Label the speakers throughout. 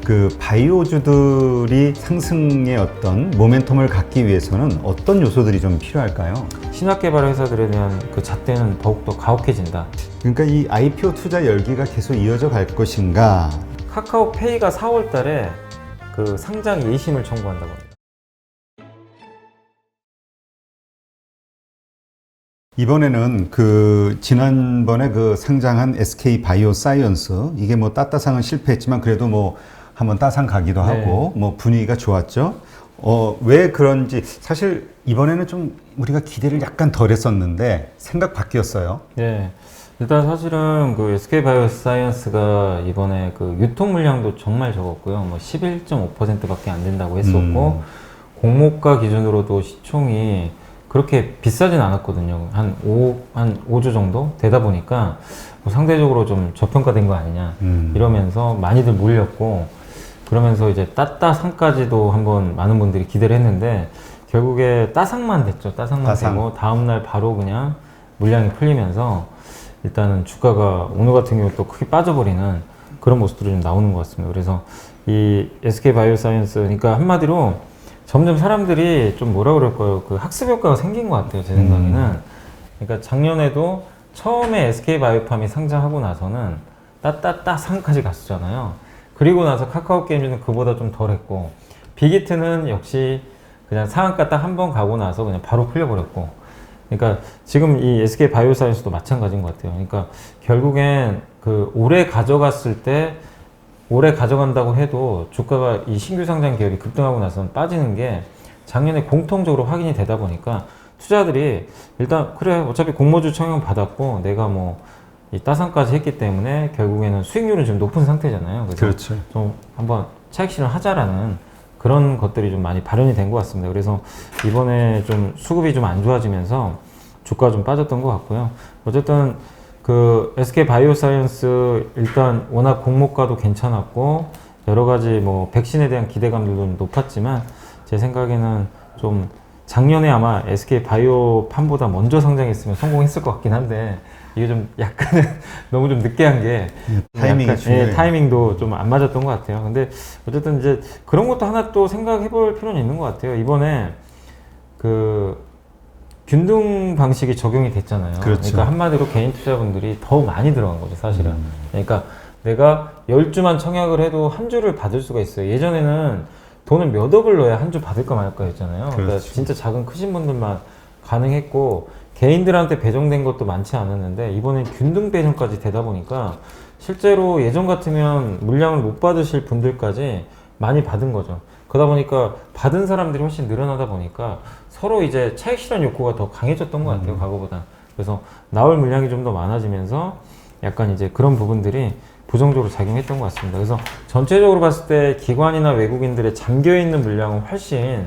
Speaker 1: 그 바이오주들이 상승의 어떤 모멘텀을 갖기 위해서는 어떤 요소들이 좀 필요할까요?
Speaker 2: 신약개발 회사들에 대한 그 잣대는 더욱더 가혹해진다.
Speaker 1: 그러니까 이 IPO 투자 열기가 계속 이어져 갈 것인가?
Speaker 2: 카카오페이가 4월 달에 그 상장 예심을 청구한다고 합니다.
Speaker 1: 이번에는 그 지난번에 그 상장한 SK 바이오사이언스, 이게 뭐 따따상은 실패했지만 그래도 뭐 한번 따상 가기도 하고 뭐 분위기가 좋았죠. 왜 그런지 사실 이번에는 좀 우리가 기대를 약간 덜 했었는데 생각 바뀌었어요.
Speaker 2: 네. 일단 사실은 그 SK 바이오사이언스가 이번에 그 유통 물량도 정말 적었고요. 뭐 11.5%밖에 안 된다고 했었고, 공모가 기준으로도 시총이 그렇게 비싸진 않았거든요. 한 5조 정도 되다 보니까 뭐 상대적으로 좀 저평가된 거 아니냐 이러면서 많이들 몰렸고, 그러면서 이제 따따상까지도 한번 많은 분들이 기대를 했는데 결국에 따상만 됐죠. 따상만 되고 다음날 바로 그냥 물량이 풀리면서 일단은 주가가 오늘 같은 경우 또 크게 빠져버리는 그런 모습들이 좀 나오는 것 같습니다. 그래서 이 SK 바이오사이언스, 그러니까 한마디로 점점 사람들이 좀 뭐라 그럴까요? 그 학습 효과가 생긴 것 같아요, 제 생각에는. 그러니까 작년에도 처음에 SK 바이오팜이 상장하고 나서는 따따따상까지 갔었잖아요. 그리고 나서 카카오 게임즈는 그보다 좀 덜 했고, 빅히트는 역시 그냥 상한가 딱 한 번 가고 나서 그냥 바로 풀려버렸고, 그러니까 지금 이 SK 바이오사이언스도 마찬가지인 것 같아요. 그러니까 결국엔 그 올해 가져갔을 때, 올해 가져간다고 해도 주가가 이 신규 상장 기업이 급등하고 나서는 빠지는 게 작년에 공통적으로 확인이 되다 보니까 투자들이 일단 그래 어차피 공모주 청약 받았고 내가 뭐 이 따상까지 했기 때문에 결국에는 수익률은 좀 높은 상태잖아요. 그래서
Speaker 1: 그렇죠.
Speaker 2: 좀 한번 차익 실현하자라는 그런 것들이 좀 많이 발현이 된 것 같습니다. 그래서 이번에 좀 수급이 좀 안 좋아지면서 주가가 좀 빠졌던 것 같고요. 어쨌든 그 SK 바이오사이언스 일단 워낙 공모가도 괜찮았고 여러 가지 뭐 백신에 대한 기대감들도 높았지만 제 생각에는 좀 작년에 아마 SK 바이오팜보다 먼저 상장했으면 성공했을 것 같긴 한데 이게 좀 약간은 너무 좀 늦게 한 게
Speaker 1: 타이밍이 중요해요.
Speaker 2: 타이밍도 좀 안 맞았던 것 같아요. 근데 어쨌든 이제 그런 것도 하나 또 생각해 볼 필요는 있는 것 같아요. 이번에 그 균등 방식이 적용이 됐잖아요.
Speaker 1: 그렇죠.
Speaker 2: 그러니까 한마디로 개인 투자분들이 더 많이 들어간 거죠, 사실은. 그러니까 내가 10주만 청약을 해도 한 주를 받을 수가 있어요. 예전에는 돈을 몇 억을 넣어야 한 주 받을까 말까 했잖아요.
Speaker 1: 그렇죠.
Speaker 2: 그러니까 진짜 작은 크신 분들만 가능했고 개인들한테 배정된 것도 많지 않았는데 이번엔 균등 배정까지 되다 보니까 실제로 예전 같으면 물량을 못 받으실 분들까지 많이 받은 거죠. 그러다 보니까 받은 사람들이 훨씬 늘어나다 보니까 서로 이제 차익 실현 욕구가 더 강해졌던 것 같아요, 과거보다. 그래서 나올 물량이 좀 더 많아지면서 약간 이제 그런 부분들이 부정적으로 작용했던 것 같습니다. 그래서 전체적으로 봤을 때 기관이나 외국인들의 잠겨있는 물량은 훨씬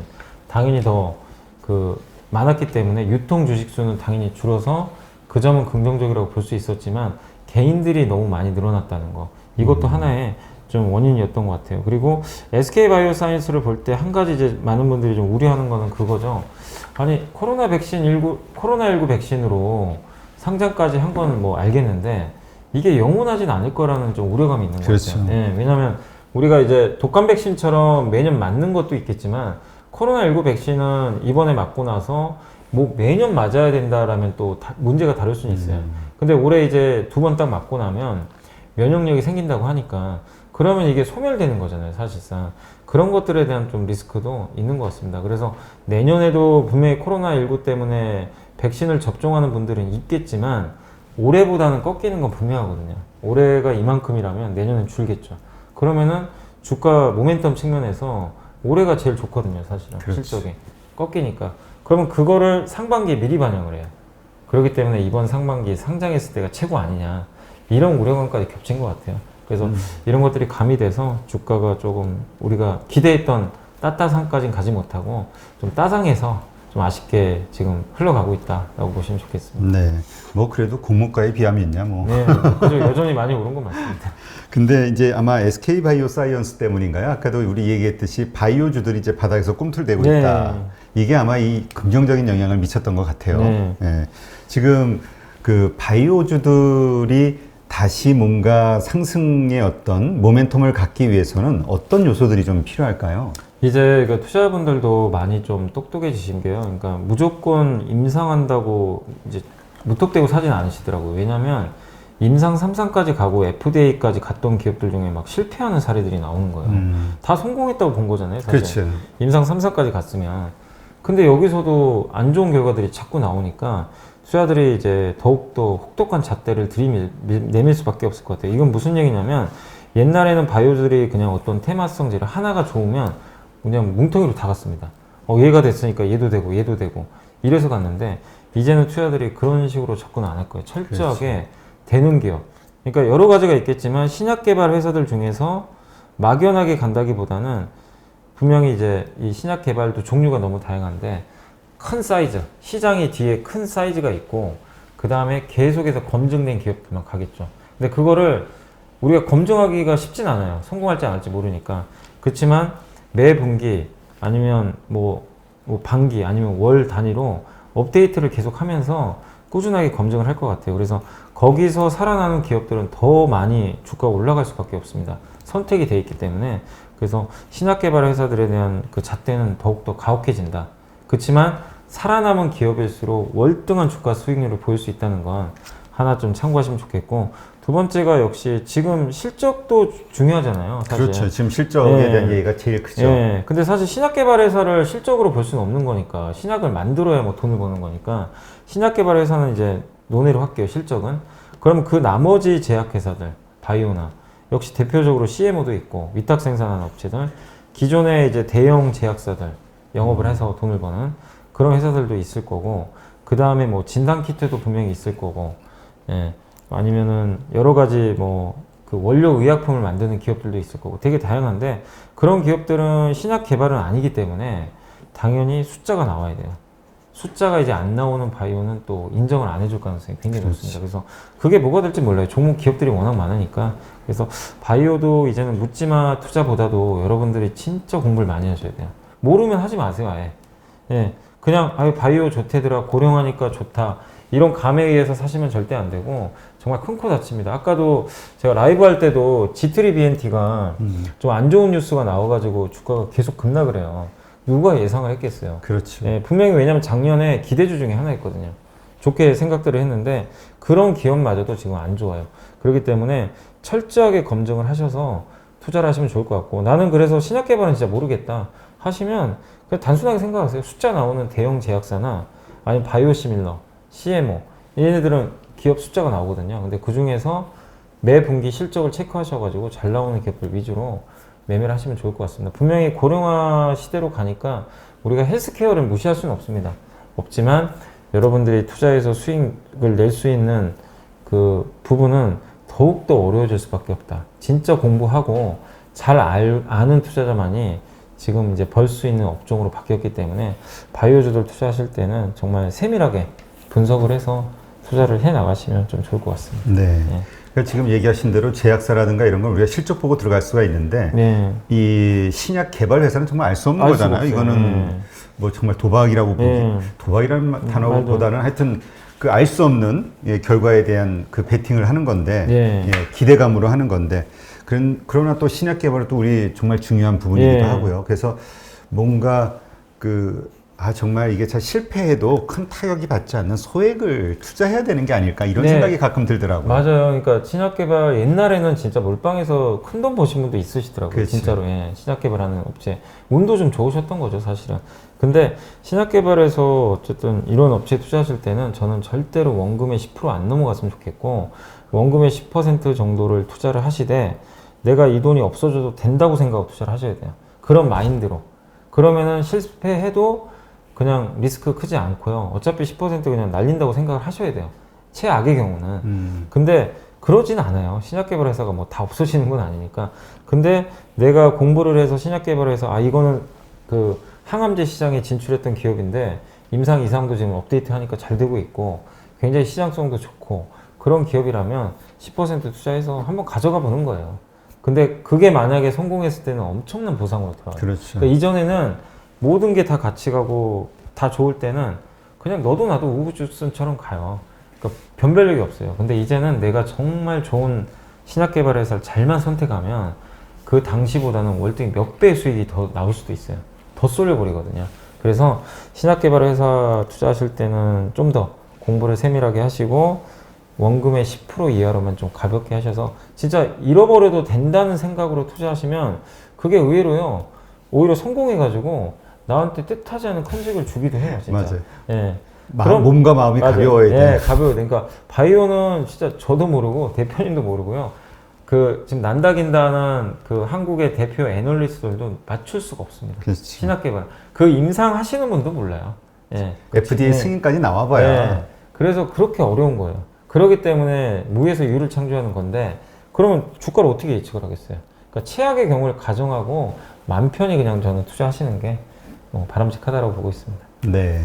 Speaker 2: 당연히 더 그 많았기 때문에 유통 주식 수는 당연히 줄어서 그 점은 긍정적이라고 볼 수 있었지만 개인들이 너무 많이 늘어났다는 거, 이것도 하나의 좀 원인이었던 것 같아요. 그리고 SK 바이오사이언스를 볼 때 한 가지 이제 많은 분들이 좀 우려하는 거는 그거죠. 아니 코로나19 백신으로 상장까지 한 거는 뭐 알겠는데 이게 영원하진 않을 거라는 좀 우려감이 있는 것
Speaker 1: 그렇죠.
Speaker 2: 같아요. 예, 왜냐하면 우리가 이제 독감 백신처럼 매년 맞는 것도 있겠지만 코로나19 백신은 이번에 맞고 나서 뭐 매년 맞아야 된다라면 또 문제가 다를 수는 있어요. 근데 올해 이제 2번 딱 맞고 나면 면역력이 생긴다고 하니까 그러면 이게 소멸되는 거잖아요, 사실상. 그런 것들에 대한 좀 리스크도 있는 것 같습니다. 그래서 내년에도 분명히 코로나19 때문에 백신을 접종하는 분들은 있겠지만 올해보다는 꺾이는 건 분명하거든요. 올해가 이만큼이라면 내년엔 줄겠죠. 그러면은 주가 모멘텀 측면에서 올해가 제일 좋거든요, 사실은.
Speaker 1: 그렇지.
Speaker 2: 실적이 꺾이니까. 그러면 그거를 상반기에 미리 반영을 해요. 그렇기 때문에 이번 상반기에 상장했을 때가 최고 아니냐, 이런 우려감까지 겹친 것 같아요. 그래서 이런 것들이 가미돼서 주가가 조금 우리가 기대했던 따따상까지는 가지 못하고 좀 따상해서 좀 아쉽게 지금 흘러가고 있다라고 보시면 좋겠습니다.
Speaker 1: 네. 뭐 그래도 공모가에 비하면 있냐 뭐.
Speaker 2: 네, 그죠. 여전히 많이 오른 건 맞습니다.
Speaker 1: 근데 이제 아마 SK 바이오사이언스 때문인가요? 아까도 우리 얘기했듯이 바이오주들이 이제 바닥에서 꿈틀대고
Speaker 2: 네.
Speaker 1: 있다. 이게 아마 이 긍정적인 영향을 미쳤던 것 같아요.
Speaker 2: 네.
Speaker 1: 예. 지금 그 바이오주들이 다시 뭔가 상승의 어떤 모멘텀을 갖기 위해서는 어떤 요소들이 좀 필요할까요?
Speaker 2: 이제 그 투자자분들도 많이 좀 똑똑해지신 게요. 그러니까 무조건 임상한다고 이제 무턱대고 사진 않으시더라고요. 왜냐면 임상 3상까지 가고 FDA까지 갔던 기업들 중에 막 실패하는 사례들이 나오는 거예요. 다 성공했다고 본 거잖아요, 사실.
Speaker 1: 그렇죠.
Speaker 2: 임상 3상까지 갔으면. 근데 여기서도 안 좋은 결과들이 자꾸 나오니까 투자자들이 이제 더욱더 혹독한 잣대를 내밀 수밖에 없을 것 같아요. 이건 무슨 얘기냐면 옛날에는 바이오들이 그냥 어떤 테마성질을 하나가 좋으면 그냥 뭉텅이로 다 갔습니다. 얘가 됐으니까 얘도 되고 이래서 갔는데 이제는 투자자들이 그런 식으로 접근 안 할 거예요. 철저하게
Speaker 1: 그렇지.
Speaker 2: 되는 기업. 그러니까 여러 가지가 있겠지만 신약 개발 회사들 중에서 막연하게 간다기보다는 분명히 이제 이 신약 개발도 종류가 너무 다양한데 큰 사이즈, 시장이 뒤에 큰 사이즈가 있고 그 다음에 계속해서 검증된 기업들만 가겠죠. 근데 그거를 우리가 검증하기가 쉽진 않아요. 성공할지 안 할지 모르니까. 그렇지만 매 분기 아니면 뭐 반기 아니면 월 단위로 업데이트를 계속 하면서 꾸준하게 검증을 할 것 같아요. 그래서 거기서 살아나는 기업들은 더 많이 주가가 올라갈 수밖에 없습니다. 선택이 돼 있기 때문에. 그래서 신약 개발 회사들에 대한 그 잣대는 더욱더 가혹해진다. 그렇지만 살아남은 기업일수록 월등한 주가 수익률을 보일 수 있다는 건 하나 좀 참고하시면 좋겠고, 두 번째가 역시 지금 실적도 중요하잖아요. 사실.
Speaker 1: 그렇죠. 지금 실적에 대한 얘기가 제일 크죠.
Speaker 2: 예. 근데 사실 신약 개발 회사를 실적으로 볼 수는 없는 거니까, 신약을 만들어야 뭐 돈을 버는 거니까 신약 개발 회사는 이제 논외로 할게요. 실적은. 그럼 그 나머지 제약회사들, 바이오나 역시 대표적으로 CMO도 있고 위탁 생산하는 업체들, 기존의 이제 대형 제약사들 영업을 해서 돈을 버는 그런 회사들도 있을 거고, 그 다음에 뭐 진단키트도 분명히 있을 거고, 예. 아니면은 여러 가지 뭐 그 원료 의약품을 만드는 기업들도 있을 거고 되게 다양한데, 그런 기업들은 신약 개발은 아니기 때문에 당연히 숫자가 나와야 돼요. 숫자가 이제 안 나오는 바이오는 또 인정을 안 해줄 가능성이 굉장히 높습니다. 그래서 그게 뭐가 될지 몰라요. 종목 기업들이 워낙 많으니까. 그래서 바이오도 이제는 묻지마 투자보다도 여러분들이 진짜 공부를 많이 하셔야 돼요. 모르면 하지 마세요, 아예. 예. 그냥 바이오 좋대더라, 고령하니까 좋다, 이런 감에 의해서 사시면 절대 안 되고 정말 큰 코 다칩니다. 아까도 제가 라이브 할 때도 G3BNT가 좀 안 좋은 뉴스가 나와가지고 주가가 계속 급락을 해요. 누가 예상을 했겠어요.
Speaker 1: 그렇죠.
Speaker 2: 예, 분명히 왜냐면 작년에 기대주 중에 하나였거든요. 좋게 생각들을 했는데 그런 기업마저도 지금 안 좋아요. 그렇기 때문에 철저하게 검증을 하셔서 투자를 하시면 좋을 것 같고, 나는 그래서 신약 개발은 진짜 모르겠다 하시면 그냥 단순하게 생각하세요. 숫자 나오는 대형 제약사나 아니면 바이오시밀러, CMO, 얘네들은 기업 숫자가 나오거든요. 근데 그 중에서 매 분기 실적을 체크하셔가지고 잘 나오는 기업들 위주로 매매를 하시면 좋을 것 같습니다. 분명히 고령화 시대로 가니까 우리가 헬스케어를 무시할 수는 없습니다. 없지만 여러분들이 투자해서 수익을 낼 수 있는 그 부분은 더욱더 어려워질 수밖에 없다. 진짜 공부하고 잘 아는 투자자만이 지금 이제 벌 수 있는 업종으로 바뀌었기 때문에 바이오주들 투자하실 때는 정말 세밀하게 분석을 해서 투자를 해 나가시면 좀 좋을 것 같습니다.
Speaker 1: 네.
Speaker 2: 네.
Speaker 1: 그러니까 지금 얘기하신 대로 제약사라든가 이런 건 우리가 실적 보고 들어갈 수가 있는데,
Speaker 2: 네.
Speaker 1: 이 신약 개발 회사는 정말 알 수 없는 거잖아요. 이거는 뭐 정말 도박이라고 보기, 도박이라는 단어보다는 하여튼 그 알 수 없는 결과에 대한 그 베팅을 하는 건데, 예, 기대감으로 하는 건데, 그러나 또 신약 개발은 또 우리 정말 중요한 부분이기도 하고요. 그래서 뭔가 정말 이게 잘 실패해도 큰 타격이 받지 않는 소액을 투자해야 되는 게 아닐까, 이런 생각이 가끔 들더라고요.
Speaker 2: 맞아요. 그러니까 신약개발 옛날에는 진짜 몰빵해서 큰 돈 버신 분도 있으시더라고요.
Speaker 1: 그렇지.
Speaker 2: 진짜로. 예. 신약개발하는 업체 운도 좀 좋으셨던 거죠, 사실은. 근데 신약개발에서 어쨌든 이런 업체에 투자하실 때는 저는 절대로 원금의 10% 안 넘어갔으면 좋겠고, 원금의 10% 정도를 투자를 하시되 내가 이 돈이 없어져도 된다고 생각하고 투자를 하셔야 돼요. 그런 마인드로. 그러면은 실패해도 그냥 리스크 크지 않고요. 어차피 10% 그냥 날린다고 생각을 하셔야 돼요. 최악의 경우는. 근데 그러진 않아요. 신약개발 회사가 뭐 다 없어지는 건 아니니까. 근데 내가 공부를 해서 신약개발해서 이거는 그 항암제 시장에 진출했던 기업인데 임상 이상도 지금 업데이트 하니까 잘 되고 있고 굉장히 시장성도 좋고 그런 기업이라면 10% 투자해서 한번 가져가 보는 거예요. 근데 그게 만약에 성공했을 때는 엄청난 보상으로 돌아와요.
Speaker 1: 그렇죠.
Speaker 2: 그러니까 이전에는 모든 게 다 같이 가고 다 좋을 때는 그냥 너도 나도 우후죽순처럼 가요. 그러니까 그러니까 변별력이 없어요. 근데 이제는 내가 정말 좋은 신약 개발 회사를 잘만 선택하면 그 당시보다는 월등히 몇 배의 수익이 더 나올 수도 있어요. 더 쏠려버리거든요. 그래서 신약 개발 회사 투자하실 때는 좀 더 공부를 세밀하게 하시고 원금의 10% 이하로만 좀 가볍게 하셔서 진짜 잃어버려도 된다는 생각으로 투자하시면 그게 의외로요. 오히려 성공해가지고 나한테 뜻하지 않은 컨식을 주기도 해요. 진짜.
Speaker 1: 맞아요.
Speaker 2: 예.
Speaker 1: 몸과 마음이
Speaker 2: 맞아요.
Speaker 1: 가벼워야 돼.
Speaker 2: 예, 가벼워야 돼. 그러니까 바이오는 진짜 저도 모르고 대표님도 모르고요. 그 지금 난다긴다는 그 한국의 대표 애널리스트들도 맞출 수가 없습니다.
Speaker 1: 그렇지.
Speaker 2: 신약 개발. 그 임상 하시는 분도 몰라요. 예.
Speaker 1: FDA
Speaker 2: 예.
Speaker 1: 승인까지 나와봐야.
Speaker 2: 예. 그래서 그렇게 어려운 거예요. 그렇기 때문에 무에서 유를 창조하는 건데 그러면 주가를 어떻게 예측을 하겠어요? 그러니까 최악의 경우를 가정하고 맘 편히 그냥 저는 투자하시는 게 바람직하다고 보고 있습니다.
Speaker 1: 네.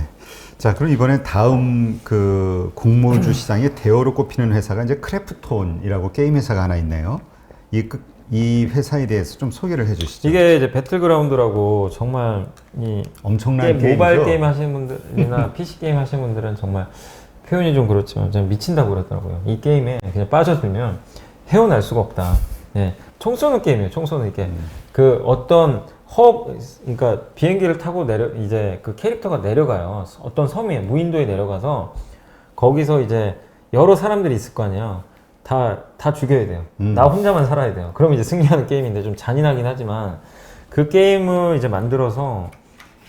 Speaker 1: 자, 그럼 이번에 다음 그 공모주 시장에 대어로 꼽히는 회사가 이제 크래프톤이라고 게임 회사가 하나 있네요. 이 회사에 대해서 좀 소개를 해주시죠.
Speaker 2: 이게 이제 배틀그라운드라고 정말 이
Speaker 1: 엄청난 게임이죠.
Speaker 2: 모바일 게임 하시는 분들이나 PC 게임 하시는 분들은 정말 표현이 좀 그렇지만 좀 미친다고 그러더라고요. 이 게임에 그냥 빠져들면 헤어날 수가 없다. 예. 총 쏘는 게임이에요. 총 쏘는 이게 그 어떤 그러니까 비행기를 타고 이제 그 캐릭터가 내려가요. 어떤 섬에 무인도에 내려가서 거기서 이제 여러 사람들이 있을 거 아니에요. 다 죽여야 돼요. 나 혼자만 살아야 돼요. 그럼 이제 승리하는 게임인데 좀 잔인하긴 하지만 그 게임을 이제 만들어서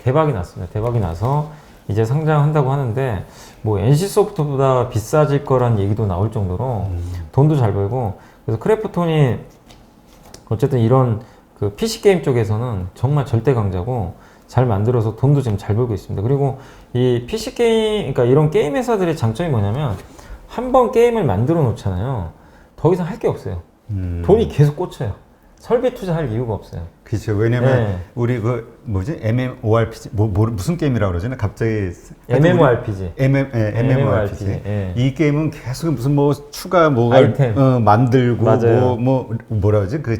Speaker 2: 대박이 났습니다. 대박이 나서 이제 상장한다고 하는데 뭐 NC소프트보다 비싸질 거란 얘기도 나올 정도로 돈도 잘 벌고 그래서 크래프톤이 어쨌든 이런 그 PC 게임 쪽에서는 정말 절대 강자고 잘 만들어서 돈도 지금 잘 벌고 있습니다. 그리고 이 PC 게임, 그러니까 이런 게임 회사들의 장점이 뭐냐면 한 번 게임을 만들어 놓잖아요. 더 이상 할 게 없어요. 돈이 계속 꽂혀요. 설비 투자할 이유가 없어요.
Speaker 1: 그렇죠. 왜냐면
Speaker 2: 네.
Speaker 1: 우리 그 뭐지 MMORPG 무슨 게임이라고 그러잖아요. 갑자기
Speaker 2: MMORPG.
Speaker 1: MMORPG.
Speaker 2: 예.
Speaker 1: 이 게임은 계속 무슨 뭐 추가
Speaker 2: 아이템.
Speaker 1: 만들고
Speaker 2: 맞아요.
Speaker 1: 뭐라 그러지? 그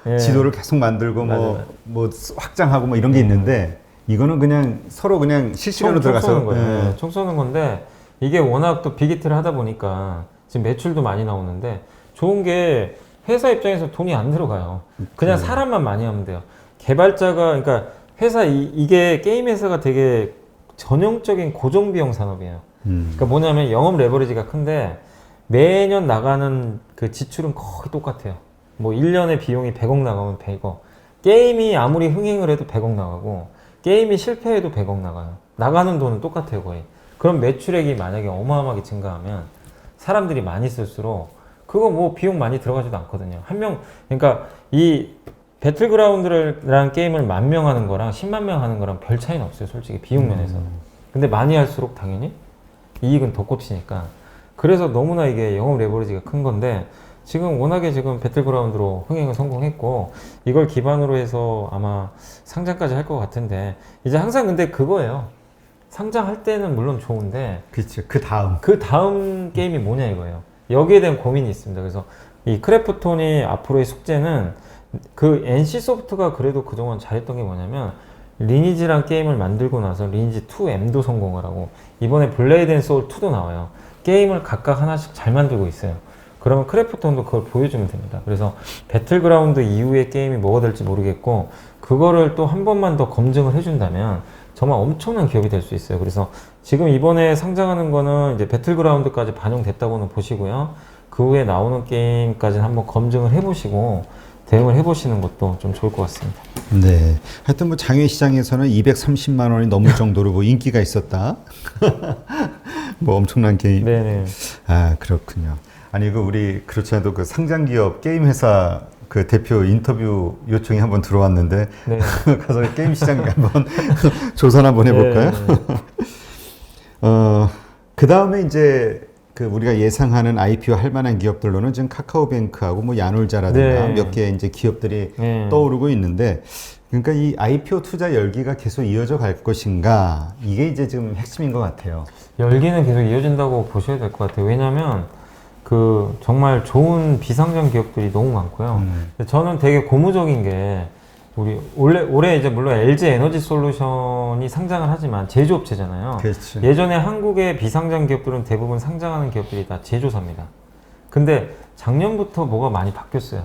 Speaker 2: 예.
Speaker 1: 지도를 계속 만들고
Speaker 2: 맞아요.
Speaker 1: 뭐 확장하고 뭐 이런 게 있는데 이거는 그냥 서로 그냥 실시간으로
Speaker 2: 총
Speaker 1: 들어가서
Speaker 2: 쏘는 거예요. 네, 총 쏘는 건데 이게 워낙 또 빅히트를 하다 보니까 지금 매출도 많이 나오는데 좋은 게 회사 입장에서 돈이 안 들어가요. 그냥 사람만 많이 하면 돼요. 개발자가 그러니까 회사 이게 게임 회사가 되게 전형적인 고정 비용 산업이에요. 그러니까 뭐냐면 영업 레버리지가 큰데 매년 나가는 그 지출은 거의 똑같아요. 뭐 1년에 비용이 100억 나가면 100억. 게임이 아무리 흥행을 해도 100억 나가고 게임이 실패해도 100억 나가요. 나가는 돈은 똑같아요, 거의. 그럼 매출액이 만약에 어마어마하게 증가하면 사람들이 많이 쓸수록 그거 뭐 비용 많이 들어가지도 않거든요. 그러니까 이 배틀그라운드라는 게임을 10,000명 하는 거랑 10만 명 하는 거랑 별 차이는 없어요, 솔직히 비용 면에서는. 근데 많이 할수록 당연히 이익은 더 꽂히니까. 그래서 너무나 이게 영업 레버리지가 큰 건데 지금 워낙에 지금 배틀그라운드로 흥행을 성공했고 이걸 기반으로 해서 아마 상장까지 할 것 같은데 이제 항상 근데 그거예요. 상장할 때는 물론 좋은데
Speaker 1: 그렇죠. 그
Speaker 2: 다음 게임이 뭐냐 이거예요. 여기에 대한 고민이 있습니다. 그래서 이 크래프톤이 앞으로의 숙제는 그 NC소프트가 그래도 그동안 잘했던 게 뭐냐면 리니지란 게임을 만들고 나서 리니지 2M도 성공을 하고 이번에 블레이드 앤 소울 2도 나와요. 게임을 각각 하나씩 잘 만들고 있어요. 그러면 크래프톤도 그걸 보여주면 됩니다. 그래서 배틀그라운드 이후의 게임이 뭐가 될지 모르겠고 그거를 또 한 번만 더 검증을 해준다면 정말 엄청난 기업이 될 수 있어요. 그래서 지금 이번에 상장하는 거는 이제 배틀그라운드까지 반영됐다고는 보시고요. 그 후에 나오는 게임까지는 한번 검증을 해보시고 대응을 해보시는 것도 좀 좋을 것 같습니다.
Speaker 1: 네. 하여튼 뭐 장외 시장에서는 230만 원이 넘을 정도로 뭐 인기가 있었다. 뭐 엄청난 게임.
Speaker 2: 네네.
Speaker 1: 아, 그렇군요. 아니 우리 그렇지 않아도 그 상장 기업 게임 회사 그 대표 인터뷰 요청이 한번 들어왔는데
Speaker 2: 네.
Speaker 1: 가서 게임 시장 한번 조사 한번 해볼까요?
Speaker 2: 네.
Speaker 1: 그 다음에 이제 그 우리가 예상하는 IPO 할 만한 기업들로는 지금 카카오뱅크하고 뭐 야놀자라든가
Speaker 2: 네.
Speaker 1: 몇 개 이제 기업들이
Speaker 2: 네.
Speaker 1: 떠오르고 있는데 그러니까 이 IPO 투자 열기가 계속 이어져 갈 것인가 이게 이제 지금 핵심인 것 같아요.
Speaker 2: 열기는 계속 이어진다고 보셔야 될 것 같아요. 왜냐하면 그 정말 좋은 비상장 기업들이 너무 많고요. 저는 되게 고무적인 게 우리 올해 이제 물론 LG 에너지 솔루션이 상장을 하지만 제조업체잖아요.
Speaker 1: 그렇죠.
Speaker 2: 예전에 한국의 비상장 기업들은 대부분 상장하는 기업들이 다 제조사입니다. 근데 작년부터 뭐가 많이 바뀌었어요.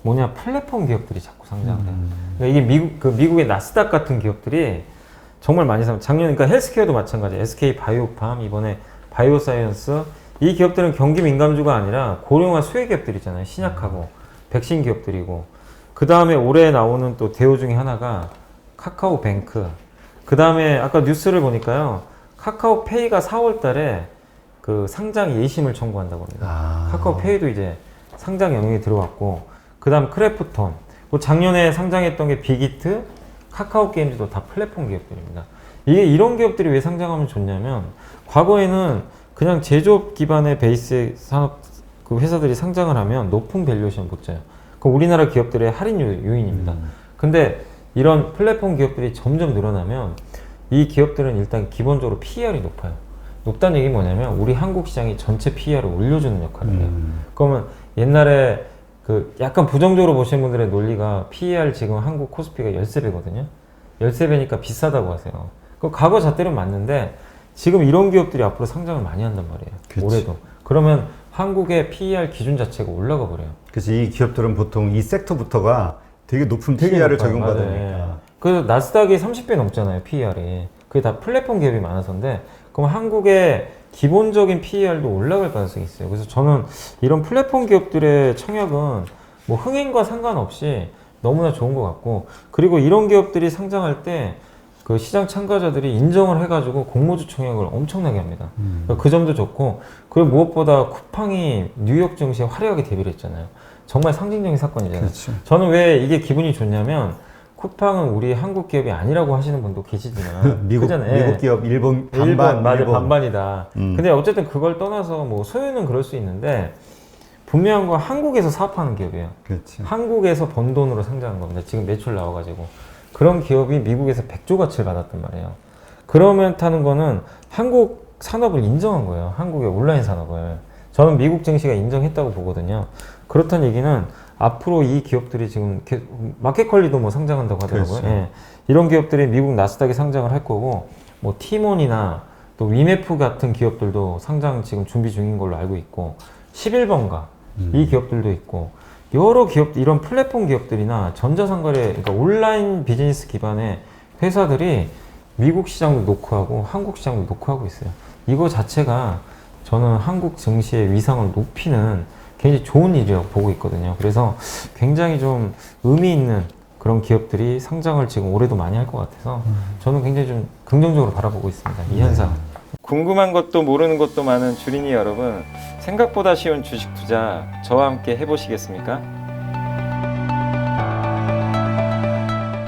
Speaker 2: 뭐냐, 플랫폼 기업들이 자꾸 상장을 해요. 그러니까 이게 미국의 나스닥 같은 기업들이 정말 많이 작년, 그러니까 헬스케어도 마찬가지. SK 바이오팜, 이번에 바이오사이언스, 이 기업들은 경기 민감주가 아니라 고령화 수혜 기업들이잖아요. 신약하고 백신 기업들이고, 그 다음에 올해 나오는 또 대우 중에 하나가 카카오뱅크. 그 다음에 아까 뉴스를 보니까요, 카카오페이가 4월달에 그 상장 예심을 청구한다고 합니다. 카카오페이도 이제 상장 영역에 들어왔고, 그 다음 크래프톤, 작년에 상장했던 게 빅히트, 카카오 게임즈도 다 플랫폼 기업들입니다. 이게 이런 기업들이 왜 상장하면 좋냐면, 과거에는 그냥 제조업 기반의 베이스 산업 그 회사들이 상장을 하면 높은 밸류에이션 못 줘요. 그 우리나라 기업들의 할인 요인입니다. 근데 이런 플랫폼 기업들이 점점 늘어나면 이 기업들은 일단 기본적으로 PER이 높아요. 높다는 얘기 뭐냐면 우리 한국 시장이 전체 PER을 올려주는 역할을 해요. 그러면 옛날에 그 약간 부정적으로 보시는 분들의 논리가 PER 지금 한국 코스피가 13배거든요. 13배니까 비싸다고 하세요. 그 과거 잣대는 맞는데 지금 이런 기업들이 앞으로 상장을 많이 한단 말이에요.
Speaker 1: 그치.
Speaker 2: 올해도. 그러면 한국의 PER 기준 자체가 올라가 버려요.
Speaker 1: 그래서 이 기업들은 보통 이 섹터부터가 되게 높은 PER을 적용받으니까.
Speaker 2: 그래서 나스닥이 30배 넘잖아요, PER이. 그게 다 플랫폼 기업이 많아서인데, 그럼 한국의 기본적인 PER도 올라갈 가능성이 있어요. 그래서 저는 이런 플랫폼 기업들의 청약은 뭐 흥행과 상관없이 너무나 좋은 것 같고, 그리고 이런 기업들이 상장할 때 그 시장 참가자들이 인정을 해가지고 공모주 청약을 엄청나게 합니다. 그 점도 좋고, 그리고 무엇보다 쿠팡이 뉴욕 증시에 화려하게 데뷔를 했잖아요. 정말 상징적인 사건이잖아요.
Speaker 1: 그렇죠.
Speaker 2: 저는 왜 이게 기분이 좋냐면, 쿠팡은 우리 한국 기업이 아니라고 하시는 분도 계시지만
Speaker 1: 미국 기업 일본 반반,
Speaker 2: 맞아, 반반이다. 근데 어쨌든 그걸 떠나서 뭐 소유는 그럴 수 있는데 분명한 건 한국에서 사업하는 기업이에요.
Speaker 1: 그렇죠.
Speaker 2: 한국에서 번 돈으로 상장한 겁니다. 지금 매출 나와가지고 그런 기업이 미국에서 100조 가치를 받았단 말이에요. 그러면 타는 거는 한국 산업을 인정한 거예요. 한국의 온라인 산업을. 저는 미국 증시가 인정했다고 보거든요. 그렇다는 얘기는 앞으로 이 기업들이 지금 마켓컬리도 뭐 상장한다고 하더라고요.
Speaker 1: 그렇죠.
Speaker 2: 예. 이런 기업들이 미국 나스닥에 상장을 할 거고, 뭐 티몬이나 또 위메프 같은 기업들도 상장 지금 준비 중인 걸로 알고 있고, 11번가 이 기업들도 있고, 여러 기업, 이런 플랫폼 기업들이나 전자상거래, 그러니까 온라인 비즈니스 기반의 회사들이 미국 시장도 노크하고 한국 시장도 노크하고 있어요. 이거 자체가 저는 한국 증시의 위상을 높이는 굉장히 좋은 일이라고 보고 있거든요. 그래서 굉장히 좀 의미 있는 그런 기업들이 상장을 지금 올해도 많이 할 것 같아서 저는 굉장히 좀 긍정적으로 바라보고 있습니다. 이 현상. 궁금한 것도 모르는 것도 많은 주린이 여러분, 생각보다 쉬운 주식 투자 저와 함께 해보시겠습니까?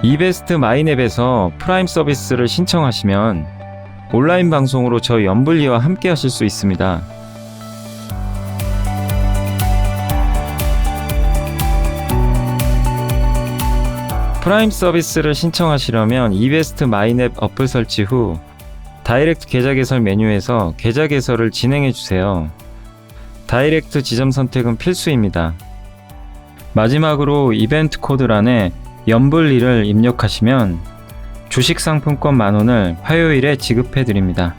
Speaker 2: 이베스트 마이넷에서 프라임 서비스를 신청하시면 온라인 방송으로 저희 연불리와 함께 하실 수 있습니다. 프라임 서비스를 신청하시려면 이베스트 마이넷 어플 설치 후 다이렉트 계좌 개설 메뉴에서 계좌 개설을 진행해 주세요. 다이렉트 지점 선택은 필수입니다. 마지막으로 이벤트 코드란에 연불리를 입력하시면 주식 상품권 10,000원을 화요일에 지급해 드립니다.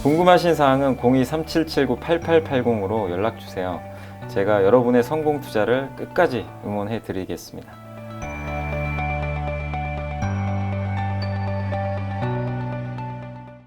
Speaker 2: 궁금하신 사항은 02-3779-8880으로 연락 주세요. 제가 여러분의 성공 투자를 끝까지 응원해 드리겠습니다.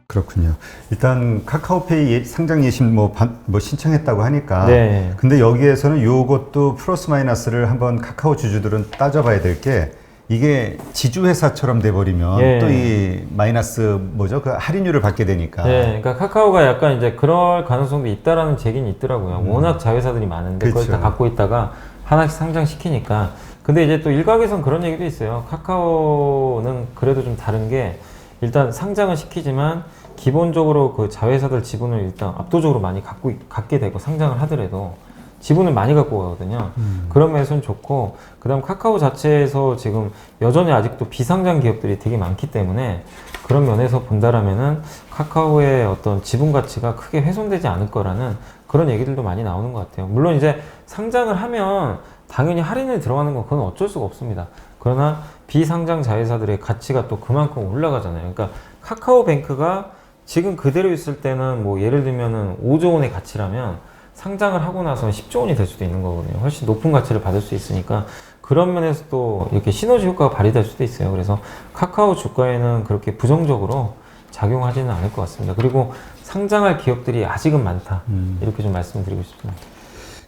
Speaker 1: 그렇군요. 일단 카카오페이 상장 예심 뭐 신청했다고 하니까.
Speaker 2: 네.
Speaker 1: 근데 여기에서는 요것도 플러스 마이너스를 한번 카카오 주주들은 따져봐야 될 게, 이게 지주회사처럼 돼버리면
Speaker 2: 예.
Speaker 1: 또 이 마이너스 그 할인율을 받게 되니까.
Speaker 2: 네, 그러니까 카카오가 약간 이제 그럴 가능성도 있다라는 제기는 있더라고요. 워낙 자회사들이 많은데 그걸 다 갖고 있다가 하나씩 상장시키니까. 근데 이제 또 일각에선 그런 얘기도 있어요. 카카오는 그래도 좀 다른 게, 일단 상장은 시키지만 기본적으로 그 자회사들 지분을 일단 압도적으로 많이 갖게 되고 상장을 하더라도 지분을 많이 갖고 가거든요. 그런 면에서는 좋고, 그다음 카카오 자체에서 지금 여전히 아직도 비상장 기업들이 되게 많기 때문에 그런 면에서 본다라면은 카카오의 어떤 지분 가치가 크게 훼손되지 않을 거라는 그런 얘기들도 많이 나오는 것 같아요. 물론 이제 상장을 하면 당연히 할인이 들어가는 건 그건 어쩔 수가 없습니다. 그러나 비상장 자회사들의 가치가 또 그만큼 올라가잖아요. 그러니까 카카오뱅크가 지금 그대로 있을 때는 뭐 예를 들면은 5조 원의 가치라면 상장을 하고 나서는 10조 원이 될 수도 있는 거거든요. 훨씬 높은 가치를 받을 수 있으니까 그런 면에서 또 이렇게 시너지 효과가 발휘될 수도 있어요. 그래서 카카오 주가에는 그렇게 부정적으로 작용하지는 않을 것 같습니다. 그리고 상장할 기업들이 아직은 많다. 이렇게 좀 말씀드리고 싶습니다.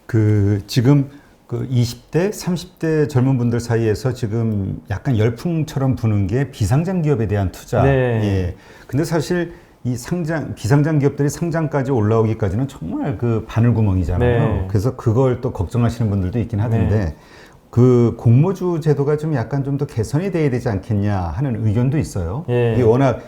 Speaker 1: 그 지금 그 20대, 30대 젊은 분들 사이에서 지금 약간 열풍처럼 부는 게 비상장 기업에 대한 투자.
Speaker 2: 네.
Speaker 1: 예. 근데 사실 이 비상장 기업들이 상장까지 올라오기까지는 정말 그 바늘구멍이잖아요.
Speaker 2: 네.
Speaker 1: 그래서 그걸 또 걱정하시는 분들도 있긴 하던데
Speaker 2: 네.
Speaker 1: 그 공모주 제도가 좀 약간 좀 더 개선이 돼야 되지 않겠냐 하는 의견도 있어요.
Speaker 2: 예.
Speaker 1: 이게 워낙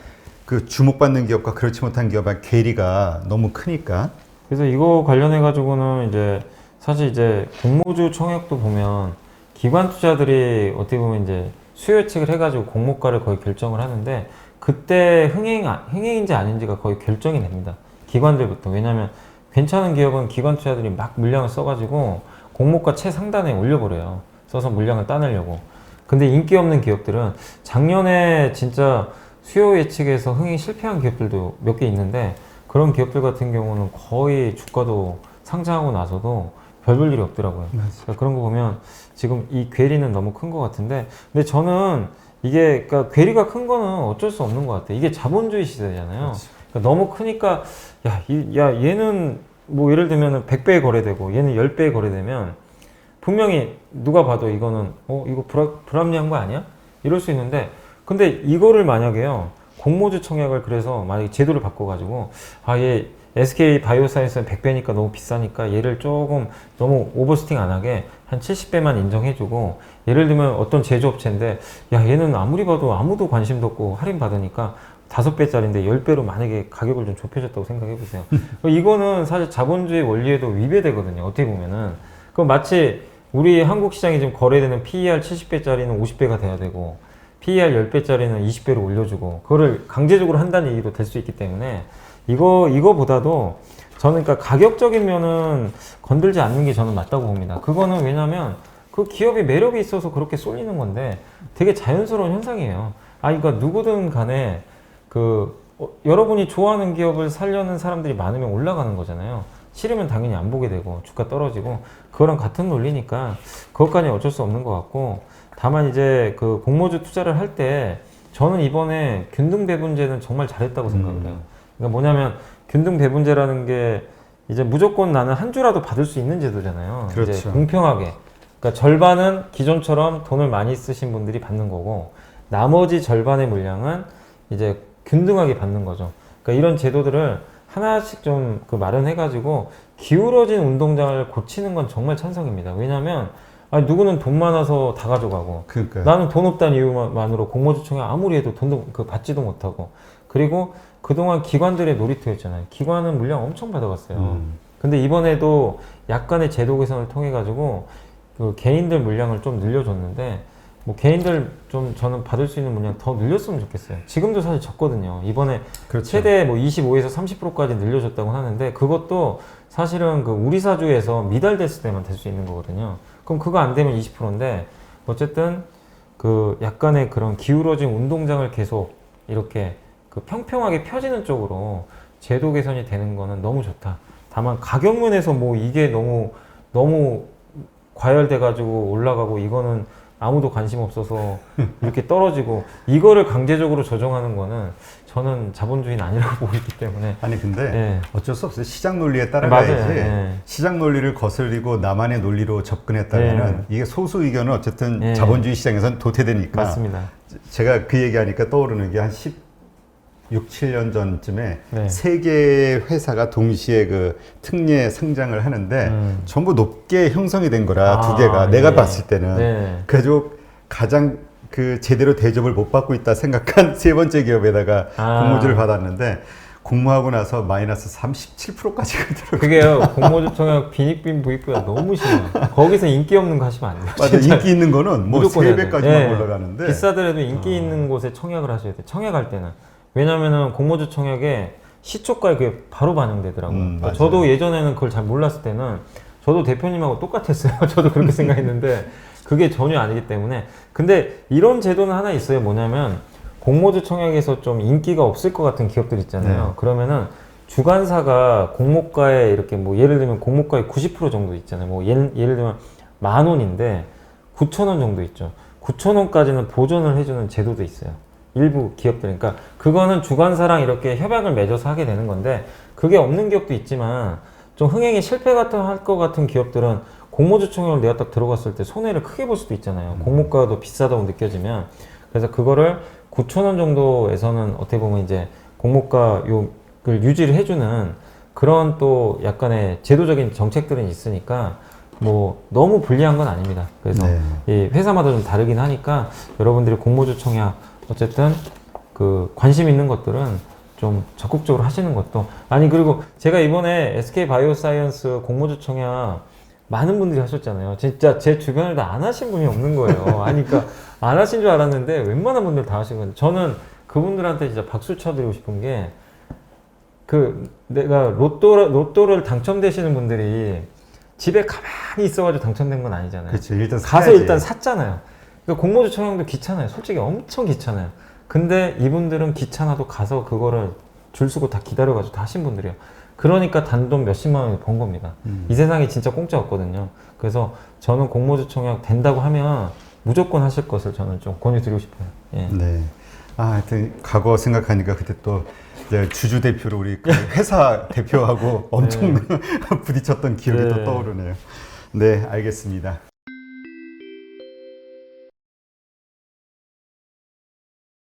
Speaker 1: 그 주목받는 기업과 그렇지 못한 기업의 괴리가 너무 크니까.
Speaker 2: 그래서 이거 관련해 가지고는 이제 사실 이제 공모주 청약도 보면 기관 투자들이 어떻게 보면 이제 수요 예측을 해가지고 공모가를 거의 결정을 하는데 그때 흥행인지 아닌지가 거의 결정이 됩니다. 기관들부터. 왜냐하면 괜찮은 기업은 기관 투자들이 막 물량을 써가지고 공모가 최상단에 올려버려요. 써서 물량을 따내려고. 근데 인기 없는 기업들은 작년에 진짜 수요 예측에서 흥행 실패한 기업들도 몇 개 있는데 그런 기업들 같은 경우는 거의 주가도 상장하고 나서도 별 볼 일이 없더라고요. 그러니까 그런 거 보면 지금 이 괴리는 너무 큰 것 같은데, 근데 저는 이게 그러니까 괴리가 큰 거는 어쩔 수 없는 것 같아요. 이게 자본주의 시대잖아요. 그러니까 너무 크니까 야 얘는 뭐 예를 들면 100배에 거래되고 얘는 10배에 거래되면 분명히 누가 봐도 이거는 이거 불합리한 거 아니야? 이럴 수 있는데, 근데 이거를 만약에요 공모주 청약을 그래서 만약에 제도를 바꿔가지고 얘 SK 바이오사이언스는 100배니까 너무 비싸니까 얘를 조금 너무 오버스팅 안 하게 한 70배만 인정해주고, 예를 들면 어떤 제조업체인데 얘는 아무리 봐도 아무도 관심도 없고 할인 받으니까 5배짜리인데 10배로 만약에 가격을 좀 좁혀줬다고 생각해보세요. 이거는 사실 자본주의 원리에도 위배되거든요. 어떻게 보면은. 그럼 마치 우리 한국 시장에 지금 거래되는 PER 70배짜리는 50배가 돼야 되고 PER 10배짜리는 20배로 올려주고 그거를 강제적으로 한다는 얘기도 될 수 있기 때문에 이거보다도 저는 그러니까 가격적인 면은 건들지 않는 게 저는 맞다고 봅니다. 그거는 왜냐면 그 기업이 매력이 있어서 그렇게 쏠리는 건데 되게 자연스러운 현상이에요. 그러니까 누구든 간에 여러분이 좋아하는 기업을 살려는 사람들이 많으면 올라가는 거잖아요. 싫으면 당연히 안 보게 되고 주가 떨어지고 그거랑 같은 논리니까 그것까지 어쩔 수 없는 것 같고, 다만 이제 그 공모주 투자를 할 때 저는 이번에 균등배분제는 정말 잘했다고 생각을 해요. 그러니까 뭐냐면 균등배분제라는 게 이제 무조건 나는 한 주라도 받을 수 있는 제도잖아요.
Speaker 1: 그렇죠.
Speaker 2: 이제 공평하게. 그러니까 절반은 기존처럼 돈을 많이 쓰신 분들이 받는 거고 나머지 절반의 물량은 이제 균등하게 받는 거죠. 그러니까 이런 제도들을 하나씩 좀 마련해가지고 기울어진 운동장을 고치는 건 정말 찬성입니다. 왜냐하면 누구는 돈 많아서 다 가져가고
Speaker 1: 그러니까요.
Speaker 2: 나는 돈 없다는 이유만으로 공모주 청약 아무리 해도 돈도 받지도 못하고, 그리고 그동안 기관들의 놀이터였잖아요. 기관은 물량 엄청 받아갔어요. 근데 이번에도 약간의 제도 개선을 통해 가지고 그 개인들 물량을 좀 늘려줬는데 뭐 개인들 좀 저는 받을 수 있는 물량 더 늘렸으면 좋겠어요. 지금도 사실 적거든요. 이번에
Speaker 1: 그렇죠.
Speaker 2: 최대 뭐 25에서 30%까지 늘려줬다고 하는데 그것도 사실은 그 우리 사주에서 미달됐을 때만 될 수 있는 거거든요. 그럼 그거 안 되면 20%인데 어쨌든 그 약간의 그런 기울어진 운동장을 계속 이렇게 그 평평하게 펴지는 쪽으로 제도 개선이 되는 거는 너무 좋다. 다만 가격 면에서 뭐 이게 너무 과열돼 가지고 올라가고 이거는 아무도 관심 없어서 이렇게 떨어지고 이거를 강제적으로 조정하는 거는 저는 자본주의는 아니라고 보기 때문에.
Speaker 1: 아니 근데
Speaker 2: 예.
Speaker 1: 어쩔 수 없어요. 시장 논리에 따라가야지.
Speaker 2: 맞아요. 예.
Speaker 1: 시장 논리를 거슬리고 나만의 논리로 접근했다면은 이게 소수 의견은 어쨌든 자본주의 시장에서는 도태되니까.
Speaker 2: 맞습니다.
Speaker 1: 제가 그 얘기하니까 떠오르는 게 한 6, 7년 전쯤에
Speaker 2: 네.
Speaker 1: 세 개의 회사가 동시에 그 특례 상장을 하는데 전부 높게 형성이 된 거라 두 개가 내가
Speaker 2: 예.
Speaker 1: 봤을 때는.
Speaker 2: 네.
Speaker 1: 그래서 가장 그 제대로 대접을 못 받고 있다 생각한 세 번째 기업에다가 공모주를 받았는데 공모하고 나서 마이너스 37%까지 가더라고요.
Speaker 2: 그게요, 공모주 청약 빈익빈 부익부가 너무 심해요. 거기서 인기 없는 거 하시면 안 돼요.
Speaker 1: 맞아,
Speaker 2: 진짜.
Speaker 1: 인기 있는 거는 뭐
Speaker 2: 무조건 해야 돼요.
Speaker 1: 3배까지만
Speaker 2: 예.
Speaker 1: 올라가는데
Speaker 2: 비싸더라도 인기 있는 곳에 청약을 하셔야 돼요. 청약할 때는. 왜냐면은 공모주 청약에 시초가에 그게 바로 반영되더라고요.
Speaker 1: 맞아요.
Speaker 2: 저도 예전에는 그걸 잘 몰랐을 때는 저도 대표님하고 똑같았어요. 저도 그렇게 생각했는데 그게 전혀 아니기 때문에. 근데 이런 제도는 하나 있어요. 뭐냐면 공모주 청약에서 좀 인기가 없을 것 같은 기업들 있잖아요.
Speaker 1: 네.
Speaker 2: 그러면은 주관사가 공모가에 이렇게 뭐 예를 들면 공모가의 90% 정도 있잖아요. 뭐 예를 들면 10,000원인데 9,000원 정도 있죠. 9,000원까지는 보존을 해주는 제도도 있어요. 일부 기업들. 그러니까 그거는 주관사랑 이렇게 협약을 맺어서 하게 되는 건데 그게 없는 기업도 있지만 좀 흥행에 실패 같은 할 것 같은 기업들은 공모주 청약을 내가 딱 들어갔을 때 손해를 크게 볼 수도 있잖아요. 공모가가 더 비싸다고 느껴지면. 그래서 그거를 9,000원 정도에서는 어떻게 보면 이제 공모가 요를 유지를 해주는 그런 또 약간의 제도적인 정책들은 있으니까 뭐 너무 불리한 건 아닙니다. 그래서
Speaker 1: 네.
Speaker 2: 이 회사마다 좀 다르긴 하니까 여러분들이 공모주 청약 어쨌든 그 관심 있는 것들은 좀 적극적으로 하시는 것도 아니 그리고 제가 이번에 SK 바이오사이언스 공모주 청약 많은 분들이 하셨잖아요. 진짜 제 주변에도 안 하신 분이 없는 거예요. 아니 그러니까 안 하신 줄 알았는데 웬만한 분들 다 하신 건데 저는 그분들한테 진짜 박수 쳐드리고 싶은 게 그 내가 로또를 당첨되시는 분들이 집에 가만히 있어가지고 당첨된 건 아니잖아요.
Speaker 1: 그렇죠. 일단
Speaker 2: 가서
Speaker 1: 사야지.
Speaker 2: 일단 샀잖아요. 그러니까 공모주 청약도 귀찮아요. 솔직히 엄청 귀찮아요. 근데 이분들은 귀찮아도 가서 그거를 줄 서고 다 기다려가지고 다 하신 분들이에요. 그러니까 단돈 몇십만 원을 번 겁니다. 이 세상에 진짜 공짜 없거든요. 그래서 저는 공모주 청약 된다고 하면 무조건 하실 것을 저는 좀 권유드리고 싶어요. 예.
Speaker 1: 네. 아, 하여튼 과거 생각하니까 그때 또 이제 주주 대표로 우리 그 회사 대표하고 엄청 부딪혔던 기억이 또
Speaker 2: 네.
Speaker 1: 떠오르네요. 네, 알겠습니다.